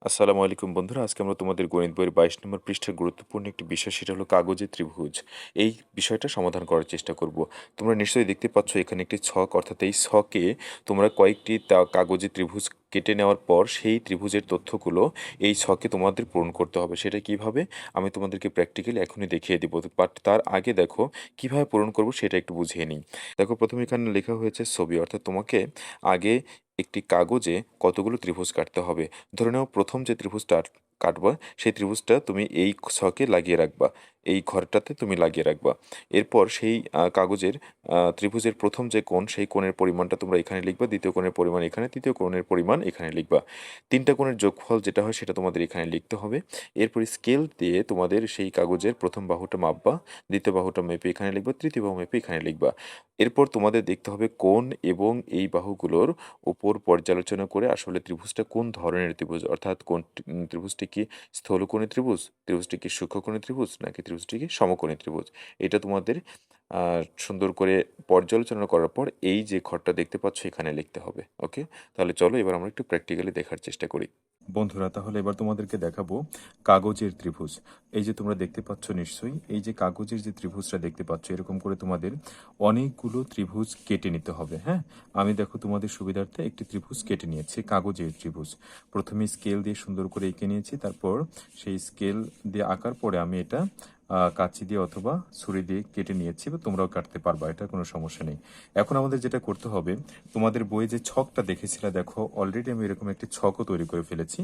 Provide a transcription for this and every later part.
আসসালামু আলাইকুম বন্ধুরা, আজকে আমরা তোমাদের গণিত বইয়ের ২২ নম্বর পৃষ্ঠার গুরুত্বপূর্ণ একটি বিষয়, সেটা হলো কাগজের ত্রিভুজ। এই বিষয়টা সমাধান করার চেষ্টা করব। তোমরা নিশ্চয়ই দেখতে পাচ্ছ এখানে একটি ছক, অর্থাৎ এই ছকে তোমরা কয়েকটি কাগজের ত্রিভুজ কেটে নেওয়ার পর সেই ত্রিভুজের তথ্যগুলো এই ছকে তোমাদের পূরণ করতে হবে। সেটা কিভাবে আমি তোমাদেরকে প্র্যাকটিক্যালি এখনই দেখিয়ে দিব, বাট তার আগে দেখো কিভাবে পূরণ করব সেটা একটু বুঝিয়ে নিই। দেখো, প্রথমে এখানে লেখা হয়েছে ছবি, অর্থাৎ তোমাকে আগে একটি কাগজে কতগুলো ত্রিভুজ কাটতে হবে। ধরে নাও প্রথম যে ত্রিভুজটা কাটবা, সেই ত্রিভুজটা তুমি এই ছকে লাগিয়ে রাখবা, এই ঘরটাতে তুমি লাগিয়ে রাখবা। এরপর সেই কাগজের ত্রিভুজের প্রথম যে কোণ, সেই কোণের পরিমাণটা তোমরা এখানে লিখবা, দ্বিতীয় কোণের পরিমাণ এখানে, তৃতীয় কোণের পরিমাণ এখানে লিখবা। তিনটা কোণের যোগফল যেটা হয় সেটা তোমাদের এখানে লিখতে হবে। এরপর স্কেল দিয়ে তোমাদের সেই কাগজের প্রথম বাহুটা মাপবা, দ্বিতীয় বাহুটা মেপে এখানে লিখবা, তৃতীয় বাহু মেপে এখানে লিখবা। এরপর তোমাদের দেখতে হবে কোণ এবং এই বাহুগুলোর উপর পর্যালোচনা করে আসলে ত্রিভুজটা কোন ধরনের ত্রিভুজ, অর্থাৎ কোন ত্রিভুজটি কি স্থূলকোণী ত্রিভুজ, ত্রিভুজটি কি সূক্ষ্মকোণী ত্রিভুজ, নাকি ত্রিভুজটি কি সমকোণী ত্রিভুজ। এটা তোমাদের সুন্দর করে পর্যালোচনা করার পর এই যে ঘরটা দেখতে পাচ্ছ এখানে লিখতে হবে। ওকে, তাহলে চলো এবার আমরা একটু প্র্যাকটিক্যালি দেখার চেষ্টা করি। বন্ধুরা, তাহলে এবার তোমাদেরকে দেখাবো কাগজের ত্রিভুজ। এই যে তোমরা দেখতে পাচ্ছ নিশ্চয়ই, এই যে কাগজের যে ত্রিভুজটা দেখতে পাচ্ছ, এরকম করে তোমাদের অনেকগুলো ত্রিভুজ কেটে নিতে হবে। হ্যাঁ, আমি দেখো তোমাদের সুবিধার্থে একটি ত্রিভুজ কেটে নিয়েছি, কাগজের ত্রিভুজ। প্রথমে স্কেল দিয়ে সুন্দর করে এঁকে নিয়েছি, তারপর সেই স্কেল দিয়ে আঁকার পরে আমি এটা কাঁচি দিয়ে অথবা ছুরি দিয়ে কেটে নিয়েছি, বা তোমরাও কাটতে পারবা, এটা কোনো সমস্যা নেই। এখন আমাদের যেটা করতে হবে, তোমাদের বইয়ে যে ছকটা দেখেছিলে, দেখো অলরেডি আমি এরকম একটি ছকও তৈরি করে ফেলেছি।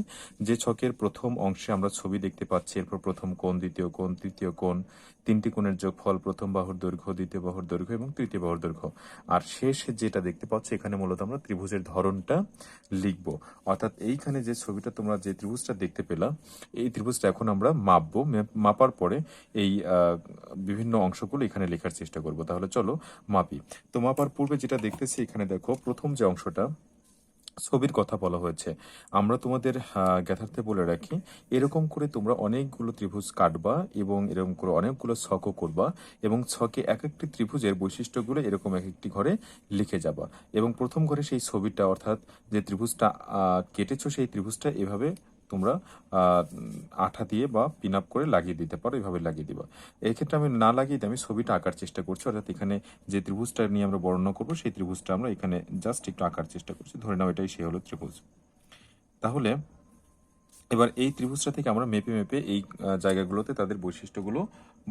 যে ছকের প্রথম অংশে আমরা ছবি দেখতে পাচ্ছি, এরপর প্রথম কোণ, দ্বিতীয় কোণ, তৃতীয় কোণ, তিনটি কোণের যোগফল, প্রথম বাহুর দৈর্ঘ্য, দ্বিতীয় বাহুর দৈর্ঘ্য এবং তৃতীয় বাহুর দৈর্ঘ্য। আর শেষ যেটা দেখতে পাচ্ছ, এখানে মূলত আমরা ত্রিভুজের ধরনটা লিখবো। অর্থাৎ এইখানে যে ছবিটা তোমরা যে ত্রিভুজটা দেখতে পেলা, এই ত্রিভুজটা এখন আমরা মাপবো। মাপার পরে এই বিভিন্ন অংশগুলো এখানে লেখার চেষ্টা করব। তাহলে চলো মাপি। তো মাপার পূর্বে যেটা দেখতেছি, এখানে দেখো প্রথম যে অংশটা ছবির কথা বলা হয়েছে, আমরা তোমাদের জ্ঞাতার্থে বলে রাখি, এরকম করে তোমরা অনেকগুলো ত্রিভুজ কাটবা এবং এরকম করে অনেকগুলো ছকও করবা, এবং ছকে এক একটি ত্রিভুজের বৈশিষ্ট্যগুলো এরকম এক একটি ঘরে লিখে যাবা। এবং প্রথম ঘরে সেই ছবিটা, অর্থাৎ যে ত্রিভুজটা কেটেছো, সেই ত্রিভুজটা এভাবে তোমরা আঠা দিয়ে বা পিন আপ করে লাগিয়ে দিতে পারো, এভাবে লাগিয়ে দিবা। এক্ষেত্রে আমি না লাগিয়ে দিয়ে আমি ছবিটা আঁকার চেষ্টা করছি, অর্থাৎ এখানে যে ত্রিভুজটা নিয়ে আমরা বর্ণনা করবো, সেই ত্রিভুজটা আমরা এখানে জাস্ট একটু আঁকার চেষ্টা করছি। ধরে নাও এটাই সে হলো ত্রিভুজ। তাহলে এবার এই ত্রিভুজটা থেকে আমরা মেপে মেপে এই জায়গাগুলোতে তাদের বৈশিষ্ট্যগুলো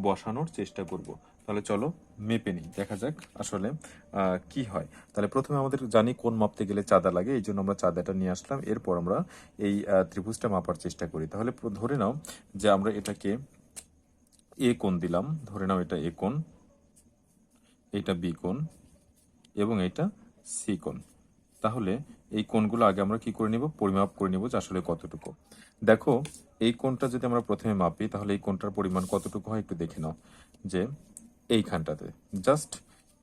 বসানোর চেষ্টা করব। তাহলে চলো মেপে নিই, দেখা যাক আসলে কি হয়। তাহলে প্রথমে আমাদের জানি কোণ মাপতে গেলে চাঁদা লাগে, এই জন্য আমরা চাঁদাটা নিয়ে আসলাম। এরপর আমরা এই ত্রিভুজটা মাপার চেষ্টা করি। তাহলে ধরে নাও যে আমরা এটাকে এ কোণ দিলাম, ধরে নাও এটা এ কোণ, এটা বি কোণ এবং এটা সি কোণ। তাহলে এই কোণগুলো আগে আমরা কি করে নিব, পরিমাপ করে নিব যে আসলে কতটুকু। দেখো, এই কোণটা যদি আমরা প্রথমে মাপি, তাহলে এই কোণটার পরিমাণ কতটুকু হয় একটু দেখে নাও। যে এইখানটাতে জাস্ট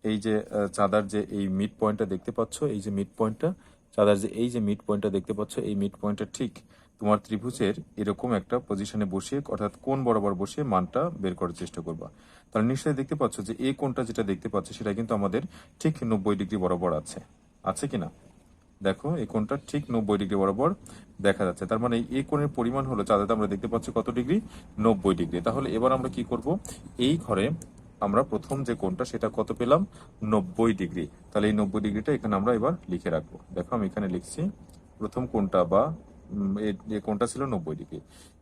এই যে চাঁদার যে এই মিড পয়েন্টটা দেখতে পাচ্ছ, এই যে মিড পয়েন্টটা, চাঁদার যে এই যে মিড পয়েন্টটা দেখতে পাচ্ছ, এই মিড পয়েন্টটা ঠিক তোমার ত্রিভুজের এরকম একটা পজিশনে বসিয়ে, অর্থাৎ কোণ বরাবর বসিয়ে মানটা বের করার চেষ্টা করবা। তাহলে নিশ্চয়ই দেখতে পাচ্ছ যে এই কোণটা যেটা দেখতে পাচ্ছ, সেটা কিন্তু আমাদের ঠিক 90 ডিগ্রি বরাবর আছে, আছে কিনা। দেখো, এই কোণটা ঠিক 90 ডিগ্রি বরাবর দেখা যাচ্ছে। তার মানে এই কোণের পরিমাণ হলো, চাঁদাতে আমরা দেখতে পাচ্ছি কত ডিগ্রি, 90 ডিগ্রি। তাহলে এবার আমরা কি করব, এই ঘরে আমরা প্রথম যে কোণটা সেটা কত পেলাম, 90 ডিগ্রি। তাহলে এই 90 ডিগ্রিটা এখানে আমরা এবার লিখে রাখবো। দেখো আমি এখানে লিখছি প্রথম কোণটা, বা এই কোণটা ছিল 90 ডিগ্রি।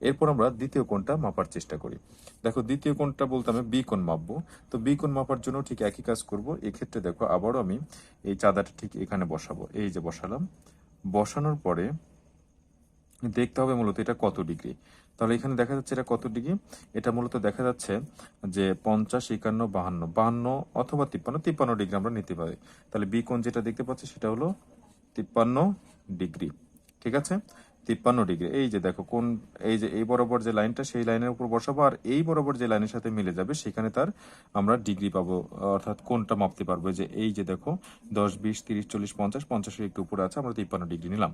এরপর আমরা দ্বিতীয় কোণটা মাপার চেষ্টা করি। দেখো, দ্বিতীয় কোণটা বলতে আমি বি কোণ মাপবো। তো বি কোণ মাপার জন্য ঠিক একই কাজ করব। এক্ষেত্রে দেখো আবারও আমি এই চাঁদাটা ঠিক এখানে বসাবো, এই যে বসালাম। বসানোর পরে দেখতে হবে মূলত এটা কত ডিগ্রি। তাহলে এখানে দেখা যাচ্ছে এটা কত ডিগ্রি, এটা মূলত দেখা যাচ্ছে যে 50, 51, 52, 52 অথবা 53, 53 ডিগ্রি আমরা নিতে পারি। তাহলে বি কোণ যেটা দেখতে পাচ্ছি সেটা হলো 53 ডিগ্রি। ঠিক আছে, 53 ডিগ্রি। এই যে দেখো কোন, এই যে এই বরাবর যে লাইনটা, সেই লাইনের উপর বসাবো, আর এই বরাবর যে লাইনের সাথে মিলে যাবে সেখানে তার আমরা ডিগ্রি পাবো, অর্থাৎ কোনটা মাপতে পারবো। যে এই যে দেখো 10, 20, 30, 40, 50, 50-এর একটু উপরে আছে, আমরা 53 ডিগ্রি নিলাম।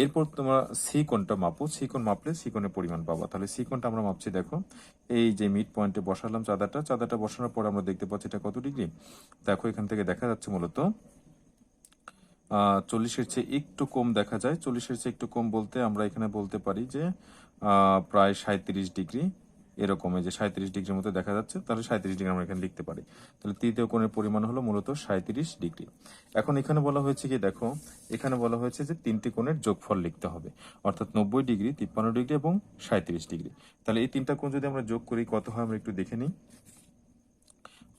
এরপর তোমরা সি কোণটা মাপো, সি কোণ মাপলে সি কোণের পরিমাণ পাবো। তাহলে সি কোণটা আমরা মাপছি, দেখো এই যে মিড পয়েন্টে বসালাম চাঁদাটা, চাঁদাটা বসানোর পর আমরা দেখতে পাচ্ছি এটা কত ডিগ্রি। দেখো এখান থেকে দেখা যাচ্ছে মূলত 40-এর চেয়ে একটু কম দেখা যায়। 40-এর চেয়ে একটু কম বলতে আমরা এখানে বলতে পারি যে প্রায় 37 ডিগ্রি, এরকম এই যে 37 ডিগ্রির মতো দেখা যাচ্ছে, তাহলে 37 ডিগ্রি আমরা এখানে লিখতে পারি। তাহলে তৃতীয় কোণের পরিমাণ হলো মূলত 37 ডিগ্রি। এখন এখানে বলা হয়েছে কি দেখো, এখানে বলা হয়েছে যে তিনটি কোণের যোগফল লিখতে হবে, অর্থাৎ 90 ডিগ্রি, 53 ডিগ্রি এবং 37 ডিগ্রি। তাহলে এই তিনটা কোণ যদি আমরা যোগ করি কত হয় আমরা একটু দেখে নিই।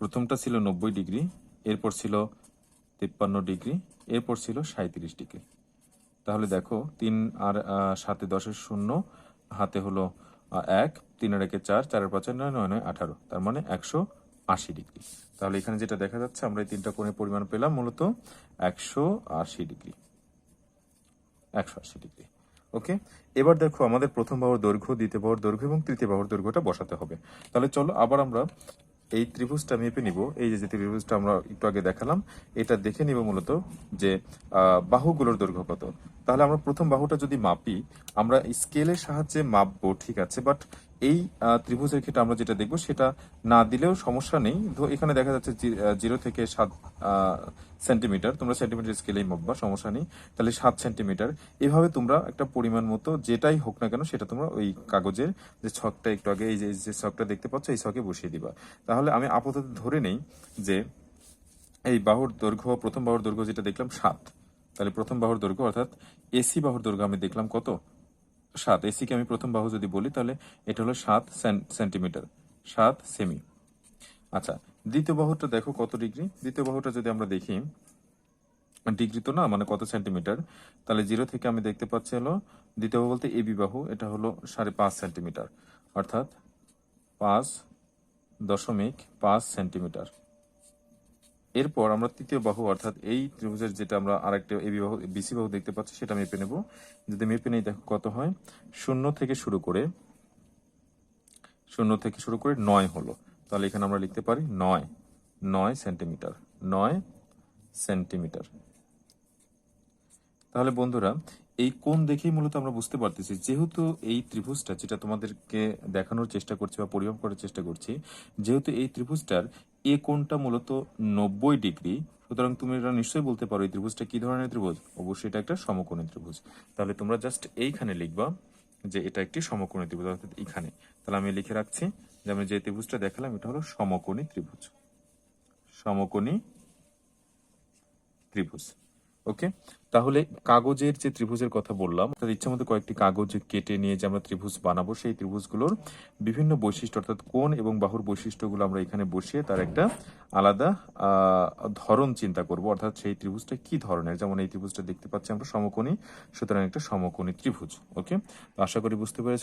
প্রথমটা ছিল 90 ডিগ্রি, এরপর ছিল 53 ডিগ্রি, এরপর ছিল 37 ডিগ্রি। তাহলে দেখো 3 আর 7 10 শূন্য, হাতে হলো 1, 3 আর 1 4, 4 আর 5 9, 9 9 18, তার মানে 180 ডিগ্রি। তাহলে এখানে যেটা দেখা যাচ্ছে আমরা এই তিনটা কোণের পরিমাণ পেলাম মূলত 180 ডিগ্রি, 180 ডিগ্রি। ওকে, এবার দেখো আমাদের প্রথম বাহুর দৈর্ঘ্য, দ্বিতীয় বাহুর দৈর্ঘ্য এবং তৃতীয় বাহুর দৈর্ঘ্যটা বসাতে হবে। তাহলে চলো আবার আমরা এই ত্রিভুজটা মেপে নিব। এই যে ত্রিভুজটা আমরা একটু আগে দেখালাম, এটা দেখে নিব মূলত যে বাহুগুলোর দৈর্ঘ্য কত। তাহলে আমরা প্রথম বাহুটা যদি মাপি, আমরা স্কেলের সাহায্যে মাপবো, ঠিক আছে, বাট এই ত্রিভুজের ক্ষেত্রে আমরা যেটা দেখবো সেটা না দিলেও সমস্যা নেই। এখানে দেখা যাচ্ছে 0 থেকে 7 সেন্টিমিটার, তোমরা সেন্টিমিটার স্কেলেই মাপবা, সমস্যা নেই। তাহলে 7 সেন্টিমিটার, এভাবে তোমরা একটা পরিমাণ মতো যেটাই হোক না কেন সেটা তোমরা ওই কাগজের যে ছকটা একটু আগে এই যে ছকটা দেখতে পাচ্ছ এই ছকে বসিয়ে দিবা। তাহলে আমি আপাতত ধরে নেই যে এই বাহুর দৈর্ঘ্য, প্রথম বাহুর দৈর্ঘ্য যেটা দেখলাম 7। তাহলে প্রথম বাহুর দৈর্ঘ্য অর্থাৎ এসি বাহুর দৈর্ঘ্য আমি দেখলাম কত, 7। এসিকে আমি প্রথম বাহু যদি বলি তাহলে এটা হলো 7 সেন্টিমিটার, 7 সেমি। আচ্ছা, দ্বিতীয় বাহুটা দেখো কত ডিগ্রি। দ্বিতীয় বাহুটা যদি আমরা দেখি, ডিগ্রি তো না, মানে কত সেন্টিমিটার। তাহলে 0 থেকে আমি দেখতে পাচ্ছি হলো দ্বিতীয় বাহু বলতে এবি বাহু, এটা হলো 5.5 সেন্টিমিটার, অর্থাৎ 5.5 সেন্টিমিটার। এরপর আমরা তৃতীয় বাহু অর্থাৎ এই ত্রিভুজের যেটা আমরা আরেকটা এবি বাহু, বিসি বাহু দেখতে পাচ্ছি, সেটা মেপে নেব। যদি মেপে নেই দেখো কত হয়, 0 থেকে শুরু করে 9 হলো। তাহলে এখানে আমরা লিখতে পারি 9 সেন্টিমিটার, 9 সেন্টিমিটার। তাহলে বন্ধুরা এই কোণ দেখেই মূলত আমরা বুঝতে পারতেছি, যেহেতু এই ত্রিভুজটা যেটা তোমাদেরকে দেখানোর চেষ্টা করছি বা পরিমাপ করার চেষ্টা করছি, যেহেতু এই ত্রিভুজটার এ কোণটা মূলত 90 ডিগ্রি, সুতরাং তুমি এটা নিশ্চয়ই বলতে পারো এই ত্রিভুজটা কি ধরনের ত্রিভুজ। অবশ্যই এটা একটা সমকোণী ত্রিভুজ। তাহলে তোমরা জাস্ট এইখানে লিখবা যে এটা একটি সমকোণী ত্রিভুজ, অর্থাৎ এখানে। তাহলে আমি লিখে রাখছি যে আমি যে ত্রিভুজটা দেখালাম এটা হলো সমকোণী ত্রিভুজ, সমকোণী ত্রিভুজ। ওকে, তাহলে কাগজের যে ত্রিভুজের কথা বললাম, তার ইচ্ছা মতো কয়েকটি কাগজ কেটে নিয়ে যে আমরা ত্রিভুজ বানাবো, সেই ত্রিভুজগুলোর বিভিন্ন বৈশিষ্ট্য অর্থাৎ কোণ এবং বাহুর বৈশিষ্ট্যগুলো আমরা এখানে বসিয়ে তার একটা আলাদা ধরন চিন্তা করব, অর্থাৎ সেই ত্রিভুজটা কি ধরনের। যেমন এই ত্রিভুজটা দেখতে পাচ্ছি আমরা সমকোণী, সুতরাং একটা সমকোণী ত্রিভুজ। ওকে, তো আশা করি বুঝতে পেরেছো।